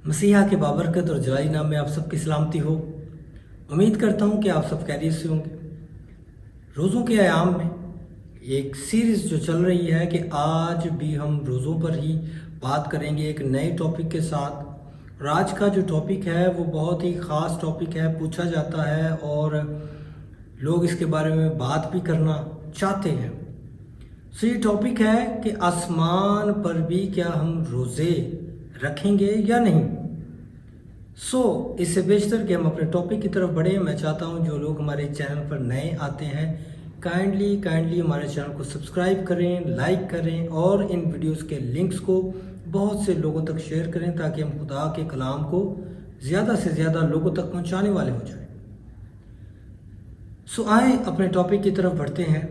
मसीहा के बाबरकत और जलाली नाम में आप सबकी सलामती हो। उम्मीद करता हूँ कि आप सब खैरियत से होंगे। रोज़ों के आयाम में एक सीरीज़ जो चल रही है कि आज भी हम रोज़ों पर ही बात करेंगे एक नए टॉपिक के साथ। और आज का जो टॉपिक है वो बहुत ही ख़ास टॉपिक है, पूछा जाता है और लोग इसके बारे में बात भी करना चाहते हैं। सो ये टॉपिक है कि आसमान पर भी क्या हम रोज़े रखेंगे या नहीं। इससे बेशतर कि हम अपने टॉपिक की तरफ बढ़े, मैं चाहता हूं जो लोग हमारे चैनल पर नए आते हैं काइंडली हमारे चैनल को सब्सक्राइब करें, लाइक करें और इन वीडियोस के लिंक्स को बहुत से लोगों तक शेयर करें ताकि हम खुदा के कलाम को ज़्यादा से ज़्यादा लोगों तक पहुंचाने वाले हो जाएं। आए अपने टॉपिक की तरफ बढ़ते हैं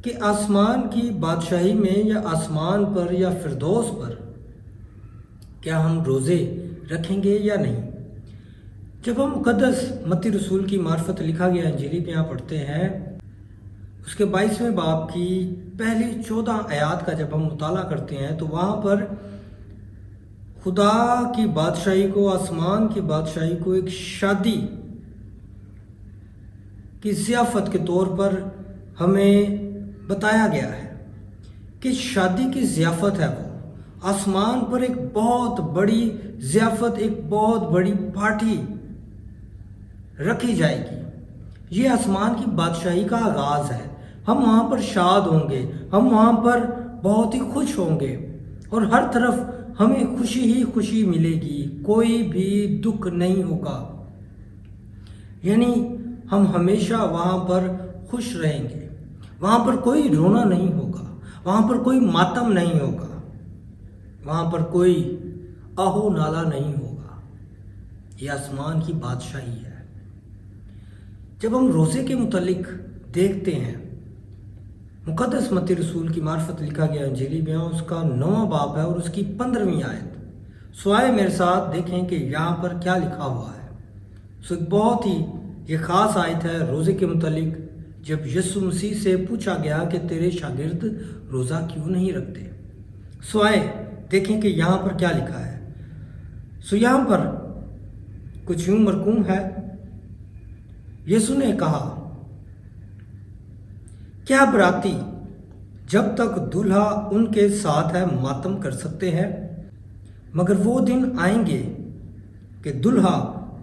कि आसमान की बादशाही में या आसमान पर या फिरदौस पर क्या हम रोज़े रखेंगे या नहीं। जब हम मुकद्दस मत्ती रसूल की मार्फत लिखा गया इंजीली पे यहाँ पढ़ते हैं, उसके 22वें बाब की पहली 14 आयात का जब हम मुताला करते हैं तो वहाँ पर खुदा की बादशाही को, आसमान की बादशाही को एक शादी की ज़ियाफ़त के तौर पर हमें बताया गया है कि शादी की ज़ियाफ़त है वो आसमान पर एक बहुत बड़ी ज़ियाफ़त, एक बहुत बड़ी पार्टी रखी जाएगी। ये आसमान की बादशाही का आगाज़ है। हम वहाँ पर शाद होंगे, हम वहाँ पर बहुत ही खुश होंगे और हर तरफ हमें खुशी ही खुशी मिलेगी, कोई भी दुख नहीं होगा। यानी हम हमेशा वहाँ पर खुश रहेंगे, वहाँ पर कोई रोना नहीं होगा, वहाँ पर कोई मातम नहीं होगा, वहाँ पर कोई आहो नाला नहीं होगा। ये आसमान की बादशाही है। जब हम रोज़े के मुतालिक देखते हैं, मुकद्दस मत्ती रसूल की मार्फत लिखा गया इंजीली में उसका 9वां बाब है और उसकी 15वीं आयत। आए मेरे साथ देखें कि यहाँ पर क्या लिखा हुआ है। एक बहुत ही ये ख़ास आयत है रोज़े के मुतालिक, जब यीशु मसीह से पूछा गया कि तेरे शागिर्द रोज़ा क्यों नहीं रखते। आए देखें कि यहाँ पर क्या लिखा है। यहाँ पर कुछ यूं मरकूम है, यीशु ने कहा, क्या बराती जब तक दूल्हा उनके साथ है मातम कर सकते हैं, मगर वो दिन आएंगे कि दूल्हा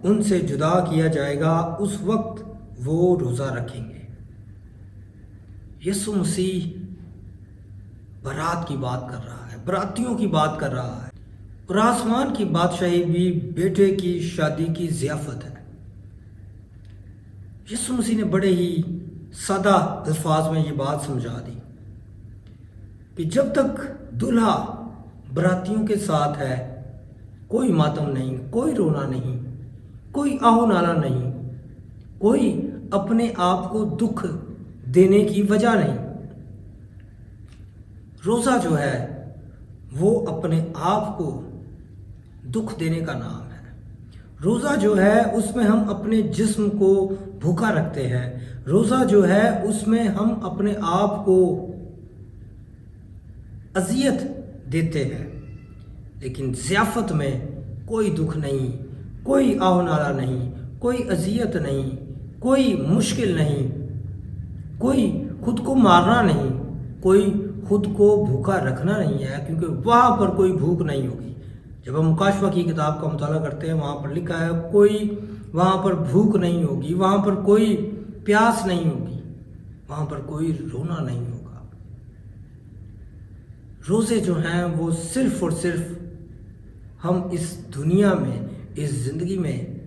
उनसे जुदा किया जाएगा, उस वक्त वो रोज़ा रखेंगे। यीशु मसीह बारात की बात कर रहा है, बरातियों की बात कर रहा है और आसमान की बादशाही भी बेटे की शादी की ज़ियाफ़त है। यीशु मसीह ने बड़े ही सादा अल्फाज में ये बात समझा दी कि जब तक दूल्हा बरातियों के साथ है कोई मातम नहीं, कोई रोना नहीं, कोई आहो नाला नहीं, कोई अपने आप को दुख देने की वजह नहीं। रोज़ा जो है वो अपने आप को दुख देने का नाम है। रोज़ा जो है उसमें हम अपने जिस्म को भूखा रखते हैं। रोज़ा जो है उसमें हम अपने आप को अज़ियत देते हैं। लेकिन ज़ियाफ़त में कोई दुख नहीं, कोई आहो नाला नहीं, कोई अज़ियत नहीं, कोई मुश्किल नहीं, कोई खुद को मारना नहीं, कोई खुद को भूखा रखना नहीं है, क्योंकि वहाँ पर कोई भूख नहीं होगी। जब हम मुकाशवा की किताब का मुताला करते हैं वहाँ पर लिखा है कोई वहाँ पर भूख नहीं होगी, वहाँ पर कोई प्यास नहीं होगी, वहाँ पर कोई रोना नहीं होगा। रोज़े जो हैं वो सिर्फ और सिर्फ हम इस दुनिया में, इस ज़िंदगी में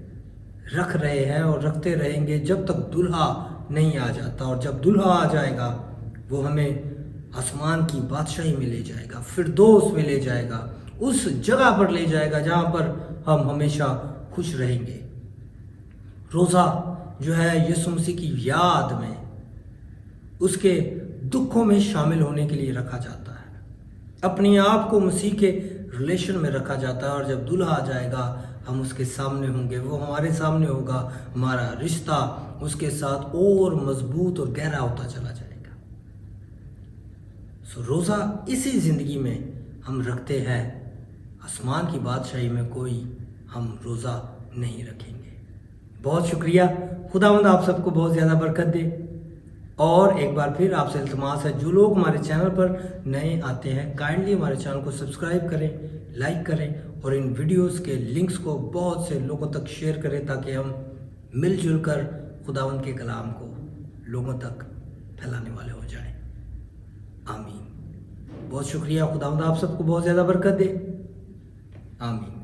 रख रहे हैं और रखते रहेंगे जब तक दूल्हा नहीं आ जाता। और जब दूल्हा आ जाएगा वो हमें आसमान की बादशाही में ले जाएगा, फिरदौस में ले जाएगा, उस जगह पर ले जाएगा जहाँ पर हम हमेशा खुश रहेंगे। रोज़ा जो है यीशु मसीह की याद में, उसके दुखों में शामिल होने के लिए रखा जाता है, अपने आप को मसीह के रिलेशन में रखा जाता है। और जब दूल्हा आ जाएगा हम उसके सामने होंगे, वो हमारे सामने होगा, हमारा रिश्ता उसके साथ और मजबूत और गहरा होता चला जाएगा। रोज़ा इसी ज़िंदगी में हम रखते हैं آسمان کی بادشاہی میں کوئی ہم روزہ نہیں رکھیں گے۔ بہت شکریہ، خداوند آپ سب کو بہت زیادہ برکت دے۔ اور ایک بار پھر آپ سے التماس ہے، جو لوگ ہمارے چینل پر نئے آتے ہیں کائنڈلی ہمارے چینل کو سبسکرائب کریں، لائک کریں اور ان ویڈیوز کے لنکس کو بہت سے لوگوں تک شیئر کریں تاکہ ہم مل جل کر خداوند کے کلام کو لوگوں تک پھیلانے والے ہو جائیں۔ آمین۔ بہت شکریہ، خداوند آپ سب کو بہت زیادہ برکت دے۔ آمین۔